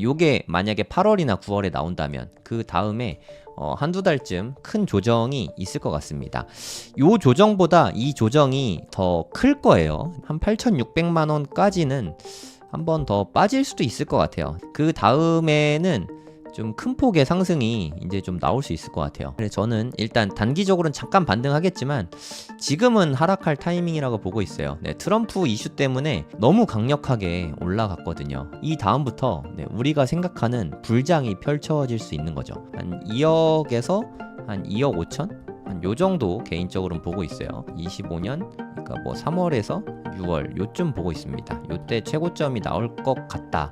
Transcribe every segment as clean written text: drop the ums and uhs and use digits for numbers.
요게 만약에 8월이나 9월에 나온다면 그 다음에 한두 달쯤 큰 조정이 있을 것 같습니다. 요 조정보다 이 조정이 더 클 거예요. 한 8,600만 원까지는 한 번 더 빠질 수도 있을 것 같아요. 그 다음에는 좀 큰 폭의 상승이 이제 좀 나올 수 있을 것 같아요. 그래서 저는 일단 단기적으로는 잠깐 반등하겠지만 지금은 하락할 타이밍이라고 보고 있어요. 네, 트럼프 이슈 때문에 너무 강력하게 올라갔거든요. 이 다음부터 우리가 생각하는 불장이 펼쳐질 수 있는 거죠. 한 2억에서 한 2억 5천? 한 요 정도 개인적으로는 보고 있어요. 25년, 그러니까 뭐 3월에서 6월 요쯤 보고 있습니다. 요때 최고점이 나올 것 같다.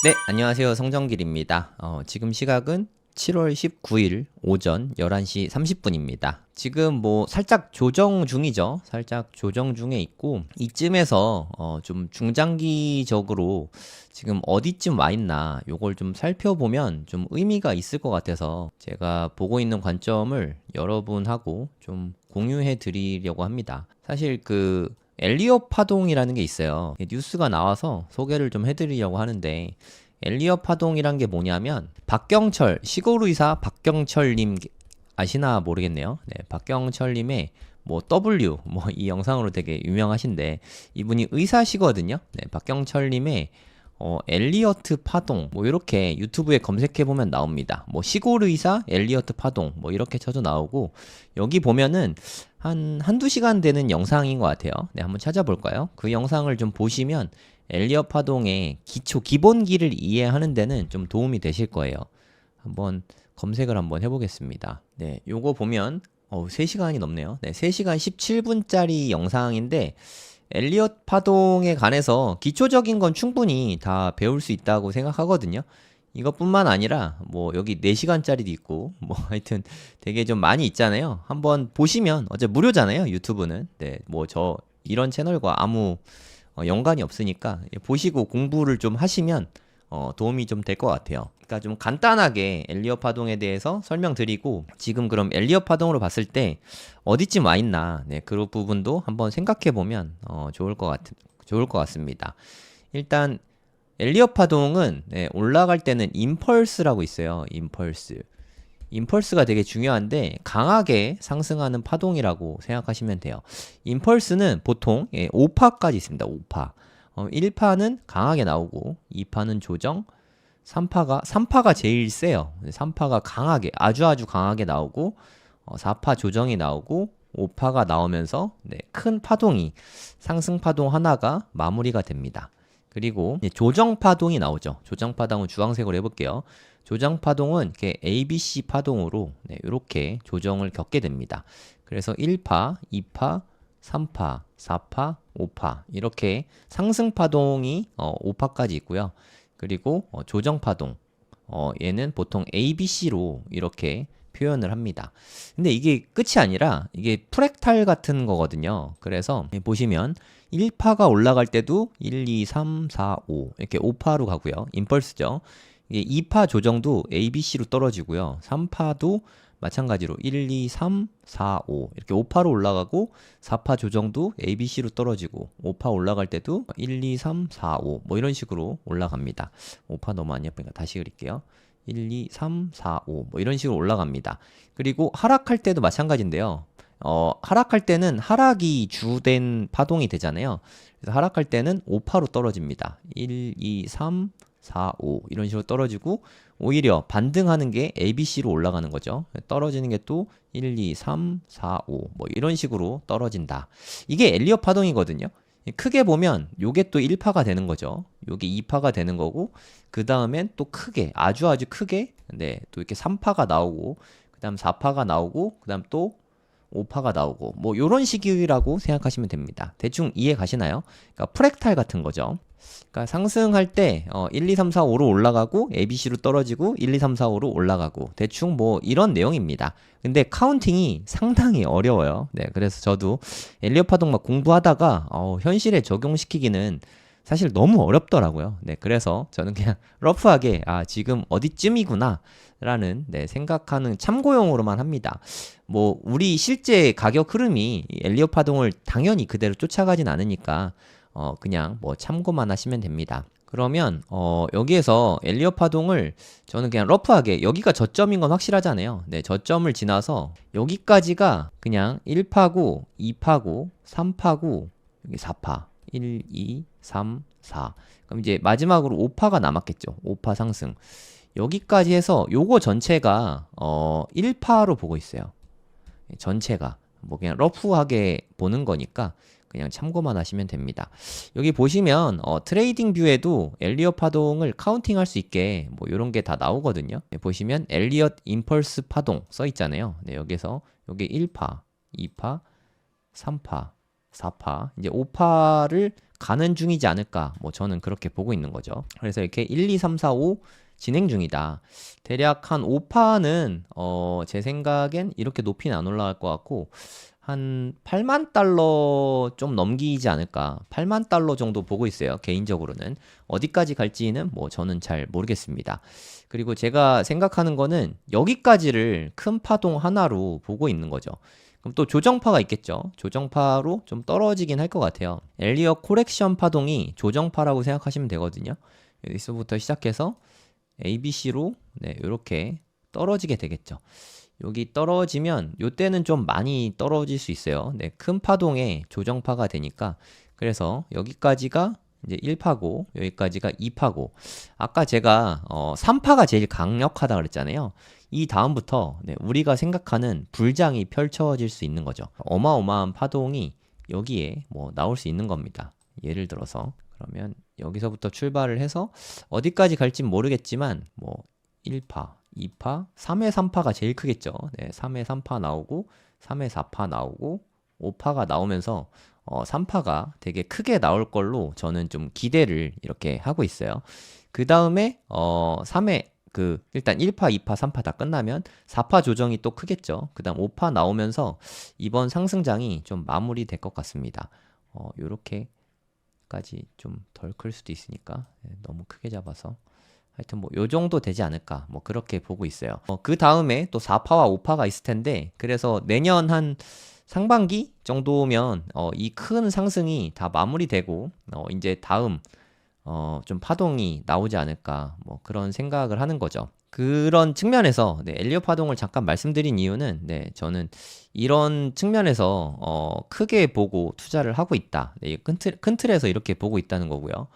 네, 안녕하세요. 성정길입니다. 지금 시각은 7월 19일 오전 11시 30분입니다. 지금 뭐 살짝 조정 중이죠. 살짝 조정 중에 있고 이쯤에서 좀 중장기적으로 지금 어디쯤 와 있나 요걸 좀 살펴보면 좀 의미가 있을 것 같아서 제가 보고 있는 관점을 여러분하고 좀 공유해 드리려고 합니다. 사실 그 엘리엇 파동이라는 게 있어요. 뉴스가 나와서 소개를 좀 해드리려고 하는데 엘리엇 파동이란 게 뭐냐면 박경철 시골의사 박경철님 아시나 모르겠네요. 네, 박경철님의 뭐 W 뭐 이 영상으로 되게 유명하신데 이분이 의사시거든요. 네, 박경철님의 엘리어트 파동 뭐 이렇게 유튜브에 검색해 보면 나옵니다. 뭐 시골 의사 엘리어트 파동 뭐 이렇게 쳐서 나오고 여기 보면은 한두 시간 되는 영상인 것 같아요. 네, 한번 찾아볼까요? 그 영상을 좀 보시면 엘리엇 파동의 기본기를 이해하는 데는 좀 도움이 되실 거예요. 한번 검색을 한번 해보겠습니다. 네, 요거 보면 3시간이 넘네요. 네, 3시간 17분짜리 영상인데 엘리엇 파동에 관해서 기초적인 건 충분히 다 배울 수 있다고 생각하거든요. 이것뿐만 아니라 뭐 여기 4시간짜리도 있고 뭐 하여튼 되게 좀 많이 있잖아요. 한번 보시면 어차피 무료잖아요. 유튜브는. 네, 뭐 저 이런 채널과 아무 연관이 없으니까 보시고 공부를 좀 하시면 도움이 좀 될 것 같아요. 그러니까 좀 간단하게 엘리엇 파동에 대해서 설명드리고 지금 그럼 엘리엇 파동으로 봤을 때 어디쯤 와 있나 그 부분도 한번 생각해 보면 좋을 것 같습니다. 일단 엘리엇 파동은 올라갈 때는 임펄스라고 있어요. 임펄스가 되게 중요한데 강하게 상승하는 파동이라고 생각하시면 돼요. 임펄스는 보통 5파까지 있습니다. 5파. 1파는 강하게 나오고 2파는 조정, 3파가 제일 세요. 3파가 강하게 아주 강하게 나오고 4파 조정이 나오고 5파가 나오면서 큰 파동이 상승 파동 하나가 마무리가 됩니다. 그리고 조정 파동이 나오죠. 조정 파동은 주황색으로 해볼게요. 조정 파동은 이렇게 ABC 파동으로 이렇게 조정을 겪게 됩니다. 그래서 1파, 2파, 3파, 4파, 5파 이렇게 상승 파동이 5파까지 있고요. 그리고 조정 파동 얘는 보통 ABC로 이렇게 표현을 합니다. 근데 이게 끝이 아니라 이게 프랙탈 같은 거거든요. 그래서 보시면 1파가 올라갈 때도 1, 2, 3, 4, 5 이렇게 5파로 가고요. 임펄스죠. 이게 2파 조정도 ABC로 떨어지고요. 3파도 마찬가지로 1, 2, 3, 4, 5 이렇게 5파로 올라가고 4파 조정도 ABC로 떨어지고 5파 올라갈 때도 1, 2, 3, 4, 5 뭐 이런 식으로 올라갑니다. 5파 너무 많이 예쁘니까 다시 그릴게요. 1, 2, 3, 4, 5 뭐 이런 식으로 올라갑니다. 그리고 하락할 때도 마찬가지인데요. 하락할 때는 하락이 주된 파동이 되잖아요. 그래서 하락할 때는 5파로 떨어집니다. 1, 2, 3, 4, 5 이런 식으로 떨어지고 오히려 반등하는 게 ABC로 올라가는 거죠. 떨어지는 게 또 1, 2, 3, 4, 5 뭐 이런 식으로 떨어진다. 이게 엘리엇 파동이거든요. 크게 보면 요게 또 1파가 되는 거죠. 요게 2파가 되는 거고 그 다음엔 또 크게 아주 크게 또 이렇게 3파가 나오고 그 다음 4파가 나오고 그 다음 또 5파가 나오고 뭐 요런 식이라고 생각하시면 됩니다. 대충 이해 가시나요? 그러니까 프랙탈 같은 거죠. 그러니까 상승할 때 1, 2, 3, 4, 5로 올라가고 ABC로 떨어지고 1, 2, 3, 4, 5로 올라가고 대충 뭐 이런 내용입니다. 근데 카운팅이 상당히 어려워요. 네, 그래서 저도 엘리엇 파동 막 공부하다가 현실에 적용시키기는 사실 너무 어렵더라고요. 네, 그래서 저는 그냥 러프하게 지금 어디쯤이구나 라는 생각하는 참고용으로만 합니다. 뭐 우리 실제 가격 흐름이 엘리엇 파동을 당연히 그대로 쫓아가진 않으니까 그냥 뭐 참고만 하시면 됩니다. 그러면 여기에서 엘리엇 파동을 저는 그냥 러프하게 여기가 저점인 건 확실하잖아요. 네, 저점을 지나서 여기까지가 그냥 1파고 2파고 3파고 여기 4파 1, 2, 3, 4 그럼 이제 마지막으로 5파가 남았겠죠. 5파 상승 여기까지 해서 요거 전체가 1파로 보고 있어요. 전체가 뭐 그냥 러프하게 보는 거니까 그냥 참고만 하시면 됩니다. 여기 보시면 트레이딩 뷰에도 엘리엇 파동을 카운팅할 수 있게 뭐 이런 게 다 나오거든요. 네, 보시면 엘리엇 임펄스 파동 써 있잖아요. 네, 여기서 여기 1파, 2파, 3파, 4파, 이제 5파를 가는 중이지 않을까. 뭐 저는 그렇게 보고 있는 거죠. 그래서 이렇게 1, 2, 3, 4, 5 진행 중이다. 대략 한 5파는 제 생각엔 이렇게 높이는 안 올라갈 것 같고 한 8만 달러 좀 넘기지 않을까. 8만 달러 정도 보고 있어요. 개인적으로는. 어디까지 갈지는 뭐 저는 잘 모르겠습니다. 그리고 제가 생각하는 거는 여기까지를 큰 파동 하나로 보고 있는 거죠. 그럼 또 조정파가 있겠죠. 조정파로 좀 떨어지긴 할 것 같아요. 엘리엇 코렉션 파동이 조정파라고 생각하시면 되거든요. 여기서부터 시작해서 ABC로 이렇게 떨어지게 되겠죠. 여기 떨어지면 요때는 좀 많이 떨어질 수 있어요. 네, 큰 파동의 조정파가 되니까 그래서 여기까지가 이제 1파고 여기까지가 2파고 아까 제가 3파가 제일 강력하다 그랬잖아요. 이 다음부터 우리가 생각하는 불장이 펼쳐질 수 있는 거죠. 어마어마한 파동이 여기에 뭐 나올 수 있는 겁니다. 예를 들어서 그러면 여기서부터 출발을 해서 어디까지 갈진 모르겠지만 뭐 1파, 2파, 3회 3파가 제일 크겠죠. 네, 3회 3파 나오고 3회 4파 나오고 5파가 나오면서 3파가 되게 크게 나올 걸로 저는 좀 기대를 이렇게 하고 있어요. 그 다음에 3회 일단 1파, 2파, 3파 다 끝나면 4파 조정이 또 크겠죠. 그 다음 5파 나오면서 이번 상승장이 좀 마무리 될 것 같습니다. 요렇게까지 좀 덜 클 수도 있으니까 너무 크게 잡아서 하여튼 뭐 요 정도 되지 않을까 뭐 그렇게 보고 있어요. 그 다음에 또 4파와 5파가 있을 텐데 그래서 내년 한 상반기 정도면 이 큰 상승이 다 마무리되고 이제 다음 좀 파동이 나오지 않을까 뭐 그런 생각을 하는 거죠. 그런 측면에서 엘리엇 파동을 잠깐 말씀드린 이유는 저는 이런 측면에서 크게 보고 투자를 하고 있다. 큰 틀에서 이렇게 보고 있다는 거고요.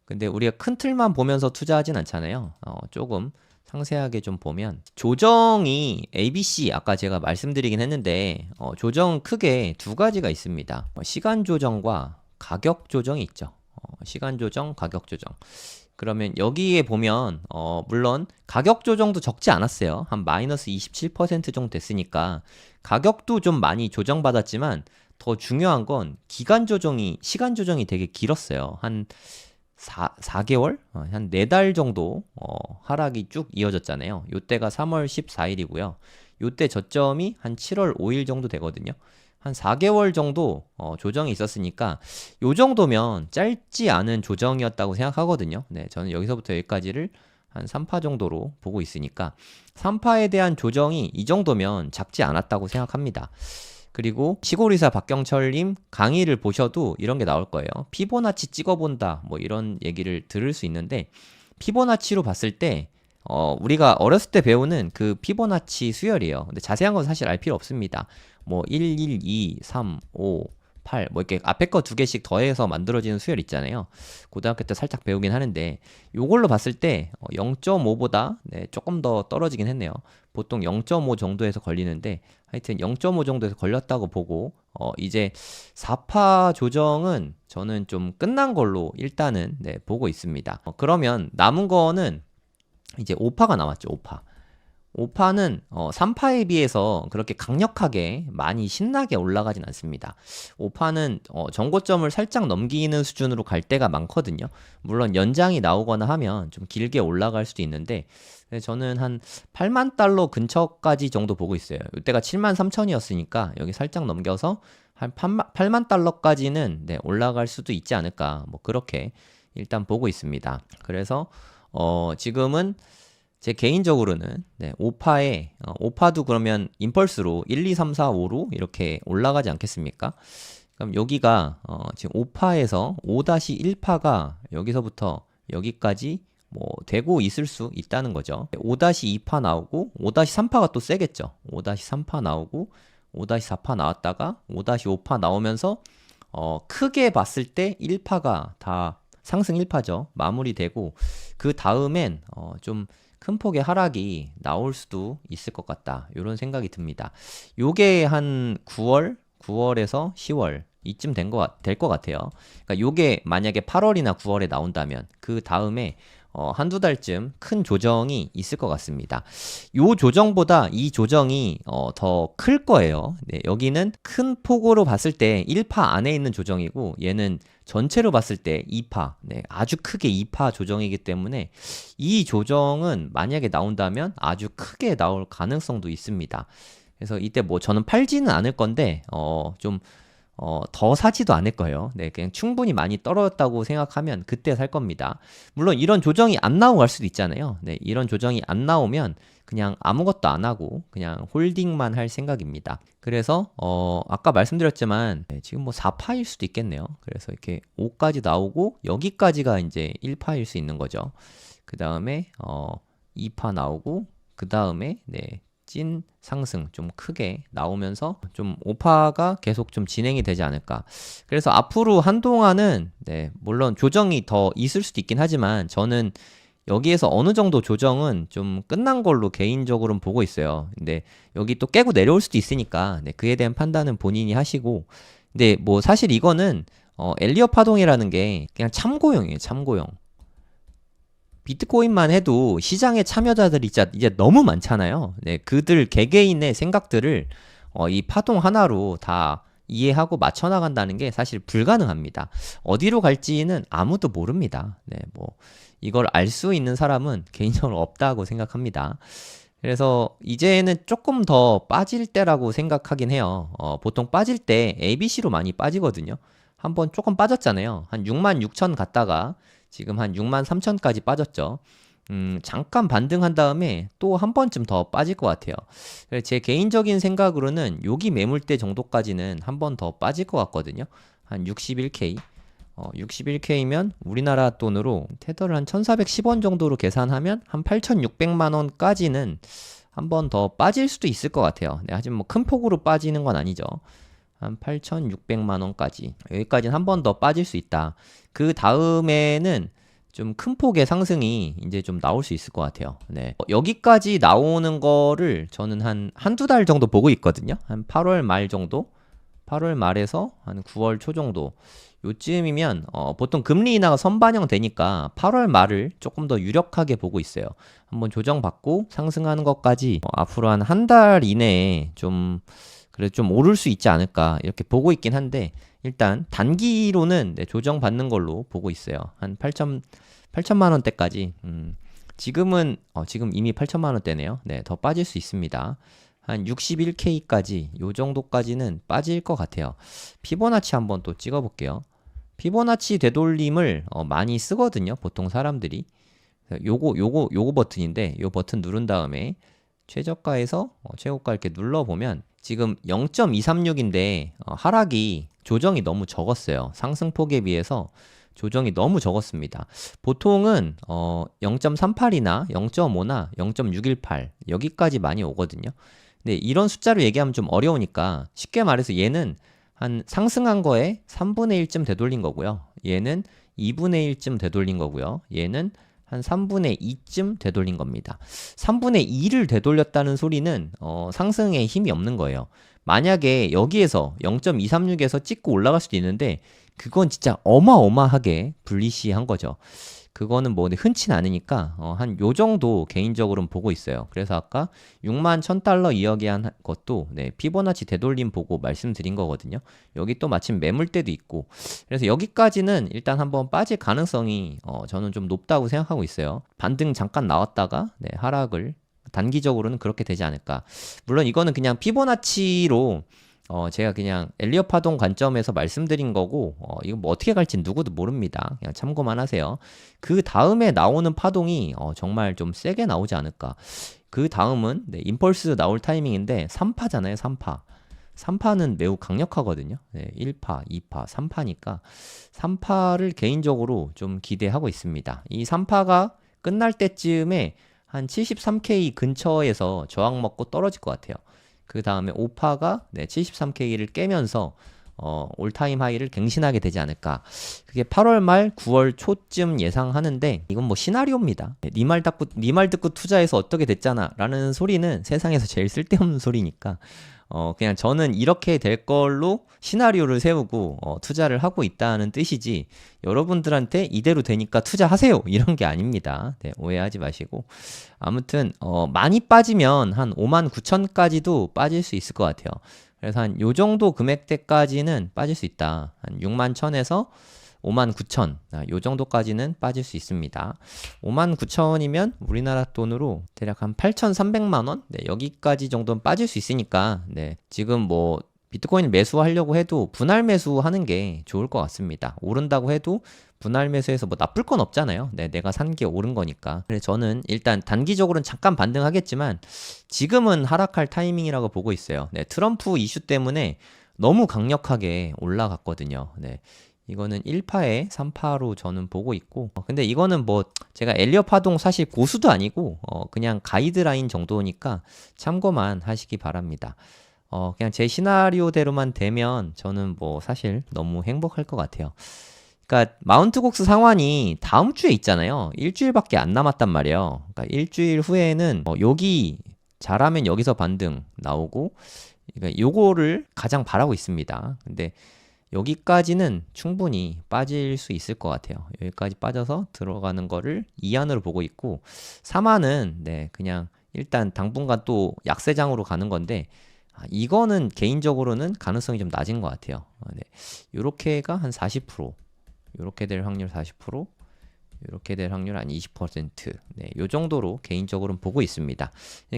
근데 우리가 큰 틀만 보면서 투자하진 않잖아요. 조금 상세하게 좀 보면 조정이 ABC 아까 제가 말씀드리긴 했는데 조정 크게 두 가지가 있습니다. 시간 조정과 가격 조정이 있죠. 시간 조정, 가격 조정. 그러면 여기에 보면 물론 가격 조정도 적지 않았어요. 한 마이너스 27% 정도 됐으니까 가격도 좀 많이 조정받았지만 더 중요한 건 시간 조정이 되게 길었어요. 한 4개월? 한 4달 정도 하락이 쭉 이어졌잖아요. 요때가 3월 14일이고요. 요때 저점이 한 7월 5일 정도 되거든요. 한 4개월 정도 조정이 있었으니까 요 정도면 짧지 않은 조정이었다고 생각하거든요. 네, 저는 여기서부터 여기까지를 한 3파 정도로 보고 있으니까 3파에 대한 조정이 이 정도면 작지 않았다고 생각합니다. 그리고 시골이사 박경철님 강의를 보셔도 이런 게 나올 거예요. 피보나치 찍어본다 뭐 이런 얘기를 들을 수 있는데 피보나치로 봤을 때 우리가 어렸을 때 배우는 그 피보나치 수열이에요. 근데 자세한 건 사실 알 필요 없습니다. 뭐 1, 1, 2, 3, 5, 8, 뭐 이렇게 앞에 거 두 개씩 더해서 만들어지는 수열 있잖아요. 고등학교 때 살짝 배우긴 하는데 요걸로 봤을 때 0.5보다 조금 더 떨어지긴 했네요. 보통 0.5 정도에서 걸리는데 하여튼 0.5 정도에서 걸렸다고 보고 이제 4파 조정은 저는 좀 끝난 걸로 일단은 보고 있습니다. 그러면 남은 거는 이제 5파가 남았죠. 5파. 오파는 3파에 비해서 그렇게 강력하게 많이 신나게 올라가진 않습니다. 오파는 정고점을 살짝 넘기는 수준으로 갈 때가 많거든요. 물론 연장이 나오거나 하면 좀 길게 올라갈 수도 있는데 저는 한 8만 달러 근처까지 정도 보고 있어요. 이때가 7만 3천이었으니까 여기 살짝 넘겨서 한 8만 달러까지는 네, 올라갈 수도 있지 않을까 뭐 그렇게 일단 보고 있습니다. 그래서 지금은 제 개인적으로는 네, 오파도 그러면 임펄스로 1, 2, 3, 4, 5로 이렇게 올라가지 않겠습니까? 그럼 여기가 지금 오파에서 5-1파가 여기서부터 여기까지 뭐 되고 있을 수 있다는 거죠. 5-2파 나오고 5-3파가 또 세겠죠. 5-3파 나오고 5-4파 나왔다가 5-5파 나오면서 크게 봤을 때 1파가 다 상승 1파죠. 마무리되고 그 다음엔 좀 큰 폭의 하락이 나올 수도 있을 것 같다. 이런 생각이 듭니다. 요게 한 9월에서 10월 이쯤 될 것 같아요. 그러니까 요게 만약에 8월이나 9월에 나온다면 그 다음에 한두 달쯤 큰 조정이 있을 것 같습니다. 요 조정보다 이 조정이 더 클 거예요. 네, 여기는 큰 폭으로 봤을 때 1파 안에 있는 조정이고 얘는 전체로 봤을 때 2파, 네, 아주 크게 2파 조정이기 때문에 이 조정은 만약에 나온다면 아주 크게 나올 가능성도 있습니다. 그래서 이때 뭐 저는 팔지는 않을 건데 좀 더 사지도 않을 거예요. 네, 그냥 충분히 많이 떨어졌다고 생각하면 그때 살 겁니다. 물론 이런 조정이 안 나오고 갈 수도 있잖아요. 네, 이런 조정이 안 나오면 그냥 아무것도 안 하고 그냥 홀딩만 할 생각입니다. 그래서 아까 말씀드렸지만 네, 지금 뭐 4파일 수도 있겠네요. 그래서 이렇게 5까지 나오고 여기까지가 이제 1파일 수 있는 거죠. 그 다음에 2파 나오고 그 다음에 네, 찐 상승 좀 크게 나오면서 좀 오파가 계속 좀 진행이 되지 않을까. 그래서 앞으로 한동안은 네, 물론 조정이 더 있을 수도 있긴 하지만 저는 여기에서 어느 정도 조정은 좀 끝난 걸로 개인적으로는 보고 있어요. 근데 여기 또 깨고 내려올 수도 있으니까 네, 그에 대한 판단은 본인이 하시고 근데 뭐 사실 이거는 엘리엇 파동이라는 게 그냥 참고용이에요. 참고용. 비트코인만 해도 시장의 참여자들이 진짜 이제 너무 많잖아요. 네, 그들 개개인의 생각들을 이 파동 하나로 다 이해하고 맞춰 나간다는 게 사실 불가능합니다. 어디로 갈지는 아무도 모릅니다. 네, 뭐 이걸 알 수 있는 사람은 개인적으로 없다고 생각합니다. 그래서 이제는 조금 더 빠질 때라고 생각하긴 해요. 보통 빠질 때 ABC로 많이 빠지거든요. 한번 조금 빠졌잖아요. 한 6만 6천 갔다가 지금 한 6만 3천까지 빠졌죠. 잠깐 반등한 다음에 또 한 번쯤 더 빠질 것 같아요. 제 개인적인 생각으로는 여기 매물대 정도까지는 한 번 더 빠질 것 같거든요. 한 61K. 61K면 우리나라 돈으로 테더를 한 1410원 정도로 계산하면 한 8600만 원까지는 한 번 더 빠질 수도 있을 것 같아요. 네, 하지만 뭐 큰 폭으로 빠지는 건 아니죠. 한 8,600만 원까지. 여기까지는 한 번 더 빠질 수 있다. 그 다음에는 좀 큰 폭의 상승이 이제 좀 나올 수 있을 것 같아요. 네. 여기까지 나오는 거를 저는 한두 달 정도 보고 있거든요. 한 8월 말 정도? 8월 말에서 한 9월 초 정도. 요쯤이면 보통 금리 인하가 선반영 되니까 8월 말을 조금 더 유력하게 보고 있어요. 한번 조정받고 상승하는 것까지 앞으로 한 달 이내에 좀 그래도 좀 오를 수 있지 않을까 이렇게 보고 있긴 한데 일단 단기로는 네, 조정받는 걸로 보고 있어요. 한 8천만 원대까지. 지금은 지금 이미 8천만 원대네요. 네, 더 빠질 수 있습니다. 한 61K까지 요 정도까지는 빠질 것 같아요. 피보나치 한번 또 찍어 볼게요. 피보나치 되돌림을 많이 쓰거든요. 보통 사람들이. 요거 버튼인데 요 버튼 누른 다음에 최저가에서 최고가 이렇게 눌러보면 지금 0.236인데 하락이 조정이 너무 적었어요. 상승폭에 비해서 조정이 너무 적었습니다. 보통은 0.38이나 0.5나 0.618 여기까지 많이 오거든요. 근데 이런 숫자로 얘기하면 좀 어려우니까 쉽게 말해서 얘는 한 상승한 거에 3분의 1쯤 되돌린 거고요. 얘는 2분의 1쯤 되돌린 거고요. 얘는 한 3분의 2쯤 되돌린 겁니다. 3분의 2를 되돌렸다는 소리는 상승에 힘이 없는 거예요. 만약에 여기에서 0.236에서 찍고 올라갈 수도 있는데 그건 진짜 어마어마하게 불리시한 거죠. 그거는 뭐 흔치 않으니까 한 요 정도 개인적으로는 보고 있어요. 그래서 아까 6만 1000달러 이야기한 것도 네, 피보나치 되돌림 보고 말씀드린 거거든요. 여기 또 마침 매물대도 있고 그래서 여기까지는 일단 한번 빠질 가능성이 저는 좀 높다고 생각하고 있어요. 반등 잠깐 나왔다가 네, 하락을 단기적으로는 그렇게 되지 않을까. 물론 이거는 그냥 피보나치로 제가 그냥 엘리엇 파동 관점에서 말씀드린 거고, 이거 뭐 어떻게 갈지 누구도 모릅니다. 그냥 참고만 하세요. 그 다음에 나오는 파동이 정말 좀 세게 나오지 않을까. 그 다음은 네, 임펄스 나올 타이밍인데 3파잖아요, 3파. 3파는 매우 강력하거든요. 네, 1파, 2파, 3파니까 3파를 개인적으로 좀 기대하고 있습니다. 이 3파가 끝날 때쯤에 한 73K 근처에서 저항 먹고 떨어질 것 같아요. 그 다음에 5파가 네, 73K를 깨면서 올타임 하이를 갱신하게 되지 않을까. 그게 8월 말 9월 초쯤 예상하는데 이건 뭐 시나리오입니다. 네 말 듣고 투자해서 어떻게 됐잖아 라는 소리는 세상에서 제일 쓸데없는 소리니까 그냥 저는 이렇게 될 걸로 시나리오를 세우고 투자를 하고 있다는 뜻이지 여러분들한테 이대로 되니까 투자하세요 이런 게 아닙니다. 네, 오해하지 마시고 아무튼 많이 빠지면 한 59,000까지도 빠질 수 있을 것 같아요. 그래서 한 요 정도 금액대까지는 빠질 수 있다. 한 61,000에서 59,000, 요 정도까지는 빠질 수 있습니다. 59,000이면 우리나라 돈으로 대략 한 8,300만 원? 네, 여기까지 정도는 빠질 수 있으니까, 네, 지금 뭐 비트코인 매수하려고 해도 분할 매수하는 게 좋을 것 같습니다. 오른다고 해도 분할 매수해서 뭐 나쁠 건 없잖아요. 네, 내가 산 게 오른 거니까. 그래서 저는 일단 단기적으로는 잠깐 반등하겠지만 지금은 하락할 타이밍이라고 보고 있어요. 네, 트럼프 이슈 때문에 너무 강력하게 올라갔거든요. 네. 이거는 1파에 3파로 저는 보고 있고 근데 이거는 뭐 제가 엘리엇 파동 사실 고수도 아니고 그냥 가이드라인 정도니까 참고만 하시기 바랍니다. 그냥 제 시나리오대로만 되면 저는 뭐 사실 너무 행복할 것 같아요. 그러니까 마운트곡스 상환이 다음 주에 있잖아요. 일주일밖에 안 남았단 말이에요. 그러니까 일주일 후에는 여기 잘하면 여기서 반등 나오고 그러니까 요거를 가장 바라고 있습니다. 근데 여기까지는 충분히 빠질 수 있을 것 같아요. 여기까지 빠져서 들어가는 거를 2안으로 보고 있고 3안은 네, 그냥 일단 당분간 또 약세장으로 가는 건데 이거는 개인적으로는 가능성이 좀 낮은 것 같아요. 네. 요렇게가 한 40%, 요렇게 될 확률 40%, 이렇게 될 확률 한 20%, 네, 요 정도로 개인적으로는 보고 있습니다.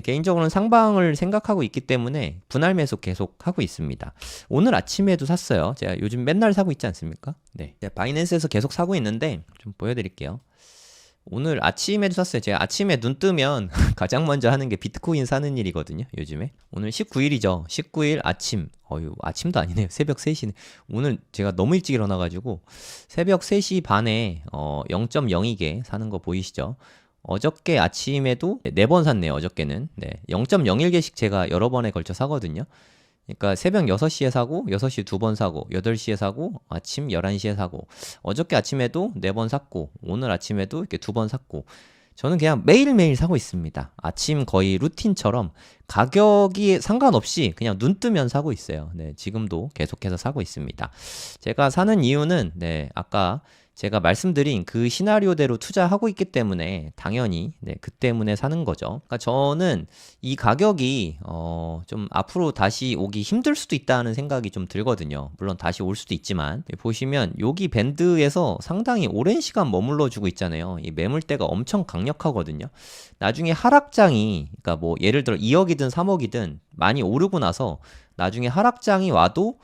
개인적으로는 상방을 생각하고 있기 때문에 분할 매수 계속 하고 있습니다. 오늘 아침에도 샀어요. 제가 요즘 맨날 사고 있지 않습니까? 네, 바이낸스에서 계속 사고 있는데 좀 보여드릴게요. 오늘 아침에도 샀어요. 제가 아침에 눈 뜨면 가장 먼저 하는 게 비트코인 사는 일이거든요. 요즘에. 오늘 19일이죠. 19일 아침. 아침도 아니네요. 새벽 3시네. 오늘 제가 너무 일찍 일어나가지고 새벽 3시 반에 0.02개 사는 거 보이시죠? 어저께 아침에도 4번 샀네요. 어저께는. 네. 0.01개씩 제가 여러 번에 걸쳐 사거든요. 그러니까 새벽 6시에 사고 6시 2번 사고 8시에 사고 아침 11시에 사고 어저께 아침에도 4번 샀고 오늘 아침에도 이렇게 2번 샀고 저는 그냥 매일매일 사고 있습니다. 아침 거의 루틴처럼 가격이 상관없이 그냥 눈 뜨면 사고 있어요. 네, 지금도 계속해서 사고 있습니다. 제가 사는 이유는 네, 아까 제가 말씀드린 그 시나리오대로 투자하고 있기 때문에 당연히 네, 그 때문에 사는 거죠. 그러니까 저는 이 가격이 좀 앞으로 다시 오기 힘들 수도 있다는 생각이 좀 들거든요. 물론 다시 올 수도 있지만 보시면 여기 밴드에서 상당히 오랜 시간 머물러 주고 있잖아요. 이 매물대가 엄청 강력하거든요. 나중에 하락장이 그러니까 뭐 예를 들어 2억이든 3억이든 많이 오르고 나서 나중에 하락장이 와도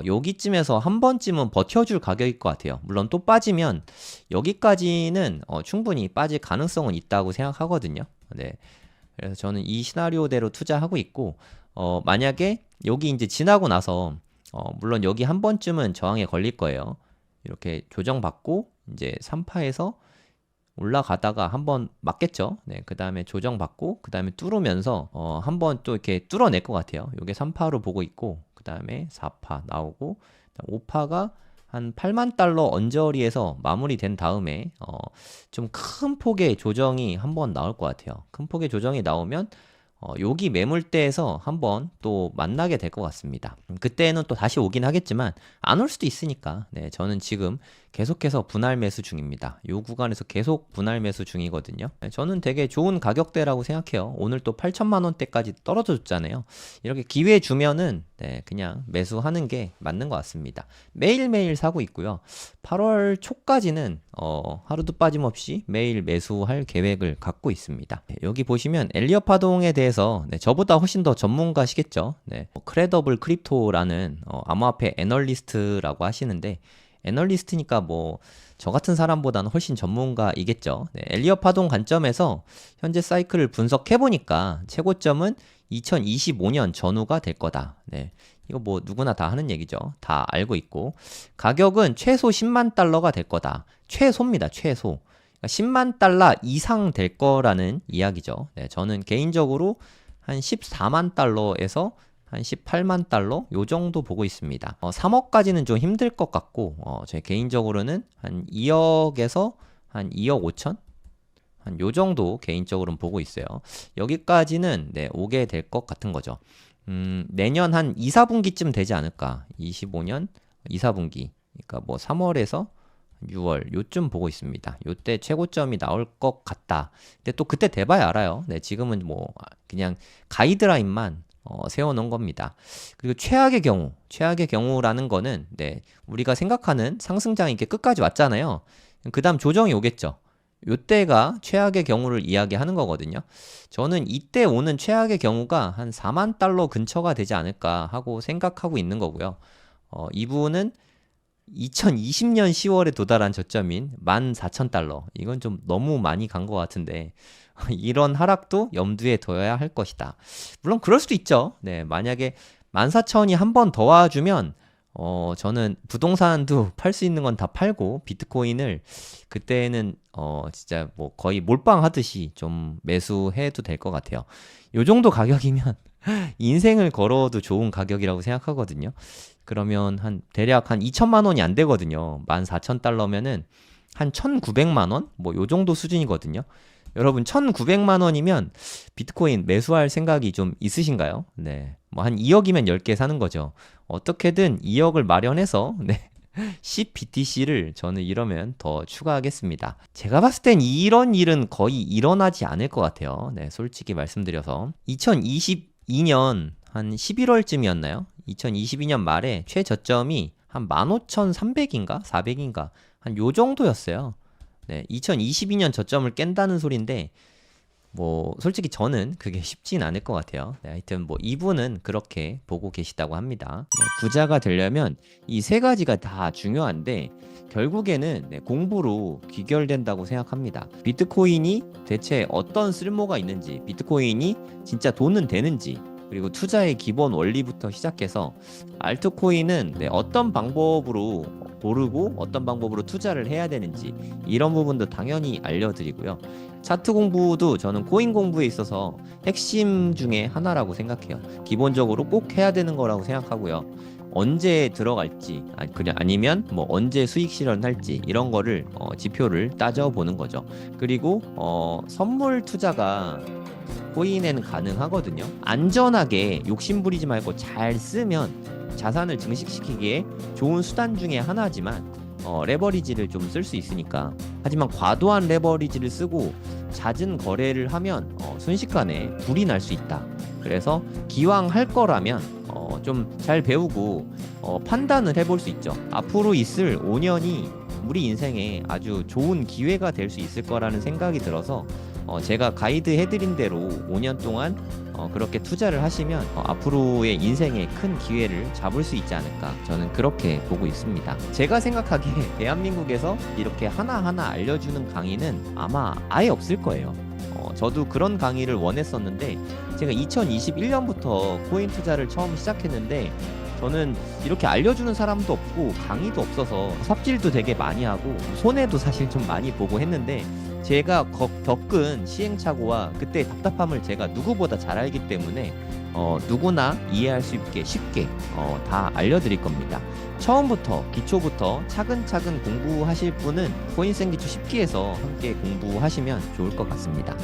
여기쯤에서 한 번쯤은 버텨줄 가격일 것 같아요. 물론 또 빠지면 여기까지는 충분히 빠질 가능성은 있다고 생각하거든요. 네. 그래서 저는 이 시나리오대로 투자하고 있고 만약에 여기 이제 지나고 나서 물론 여기 한 번쯤은 저항에 걸릴 거예요. 이렇게 조정받고 이제 3파에서 올라가다가 한번 맞겠죠. 네, 그 다음에 조정받고 그 다음에 뚫으면서 한번 또 이렇게 뚫어낼 것 같아요. 요게 3파로 보고 있고 그 다음에 4파 나오고 5파가 한 8만 달러 언저리에서 마무리된 다음에 좀 큰 폭의 조정이 한번 나올 것 같아요. 큰 폭의 조정이 나오면 여기 매물대에서 한번 또 만나게 될 것 같습니다. 그때는 또 다시 오긴 하겠지만 안 올 수도 있으니까 네, 저는 지금 계속해서 분할 매수 중입니다. 이 구간에서 계속 분할 매수 중이거든요. 저는 되게 좋은 가격대라고 생각해요. 오늘 또 8천만 원대까지 떨어졌잖아요. 이렇게 기회 주면은 그냥 매수하는 게 맞는 것 같습니다. 매일매일 사고 있고요. 8월 초까지는 하루도 빠짐없이 매일 매수할 계획을 갖고 있습니다. 여기 보시면 엘리엇 파동에 대해서 저보다 훨씬 더 전문가시겠죠. 크레더블 크립토라는 암호화폐 애널리스트라고 하시는데, 애널리스트니까 뭐 저 같은 사람보다는 훨씬 전문가이겠죠. 엘리엇 파동 관점에서 현재 사이클을 분석해 보니까 최고점은 2025년 전후가 될 거다. 이거 뭐 누구나 다 하는 얘기죠. 다 알고 있고, 가격은 최소 10만 달러가 될 거다. 최소입니다. 최소. 그러니까 10만 달러 이상 될 거라는 이야기죠. 저는 개인적으로 한 14만 달러에서 한 18만 달러 요 정도 보고 있습니다. 3억까지는 좀 힘들 것 같고, 제 개인적으로는 한 2억에서 한 2억 5천? 한 요 정도 개인적으로는 보고 있어요. 여기까지는 오게 될 것 같은 거죠. 내년 한 2, 4분기쯤 되지 않을까. 25년 2, 4분기. 그러니까 뭐 3월에서 6월 요쯤 보고 있습니다. 요때 최고점이 나올 것 같다. 근데 또 그때 돼봐야 알아요. 지금은 뭐 그냥 가이드라인만 세워놓은 겁니다. 그리고 최악의 경우라는 거는 우리가 생각하는 상승장이 이렇게 끝까지 왔잖아요. 그 다음 조정이 오겠죠. 요때가 최악의 경우를 이야기하는 거거든요. 저는 이때 오는 최악의 경우가 한 4만 달러 근처가 되지 않을까 하고 생각하고 있는 거고요. 이 부분은 2020년 10월에 도달한 저점인 14,000달러. 이건 좀 너무 많이 간 것 같은데 이런 하락도 염두에 둬야 할 것이다. 물론 그럴 수도 있죠. 만약에 14,000이 한 번 더 와주면 저는 부동산도 팔 수 있는 건 다 팔고 비트코인을 그때는 진짜 뭐 거의 몰빵하듯이 좀 매수해도 될 것 같아요. 요 정도 가격이면 인생을 걸어도 좋은 가격이라고 생각하거든요. 그러면 대략 한 2천만 원이 안 되거든요. 14,000달러면은 한 1,900만 원? 뭐 요 정도 수준이거든요. 여러분 1,900만 원이면 비트코인 매수할 생각이 좀 있으신가요? 뭐 한 2억이면 10개 사는 거죠. 어떻게든 2억을 마련해서 10BTC를 저는 이러면 더 추가하겠습니다. 제가 봤을 땐 이런 일은 거의 일어나지 않을 것 같아요. 솔직히 말씀드려서 2022년 한 11월쯤이었나요? 2022년 말에 최저점이 한 15,300인가? 400인가? 한 요 정도였어요. 2022년 저점을 깬다는 소린데 뭐 솔직히 저는 그게 쉽진 않을 것 같아요. 하여튼 뭐 이분은 그렇게 보고 계시다고 합니다. 부자가 되려면 이 세 가지가 다 중요한데 결국에는 공부로 귀결된다고 생각합니다. 비트코인이 대체 어떤 쓸모가 있는지, 비트코인이 진짜 돈은 되는지, 그리고 투자의 기본 원리부터 시작해서 알트코인은 어떤 방법으로 고르고 어떤 방법으로 투자를 해야 되는지 이런 부분도 당연히 알려드리고요. 차트 공부도 저는 코인 공부에 있어서 핵심 중에 하나라고 생각해요. 기본적으로 꼭 해야 되는 거라고 생각하고요. 언제 들어갈지 아니면 뭐 언제 수익 실현할지 이런 거를 지표를 따져보는 거죠. 그리고 선물 투자가 코인에는 가능하거든요. 안전하게 욕심부리지 말고 잘 쓰면 자산을 증식시키기에 좋은 수단 중에 하나지만 레버리지를 좀 쓸 수 있으니까. 하지만 과도한 레버리지를 쓰고 잦은 거래를 하면 순식간에 불이 날 수 있다. 그래서 기왕 할 거라면 좀 잘 배우고 판단을 해볼 수 있죠. 앞으로 있을 5년이 우리 인생에 아주 좋은 기회가 될 수 있을 거라는 생각이 들어서 제가 가이드 해드린 대로 5년 동안 그렇게 투자를 하시면 앞으로의 인생에 큰 기회를 잡을 수 있지 않을까, 저는 그렇게 보고 있습니다. 제가 생각하기에 대한민국에서 이렇게 하나하나 알려주는 강의는 아마 아예 없을 거예요. 저도 그런 강의를 원했었는데 제가 2021년부터 코인 투자를 처음 시작했는데 저는 이렇게 알려주는 사람도 없고 강의도 없어서 삽질도 되게 많이 하고 손해도 사실 좀 많이 보고 했는데, 제가 겪은 시행착오와 그때 답답함을 제가 누구보다 잘 알기 때문에 누구나 이해할 수 있게 쉽게 다 알려드릴 겁니다. 처음부터 기초부터 차근차근 공부하실 분은 코인생기초 10기에서 함께 공부하시면 좋을 것 같습니다.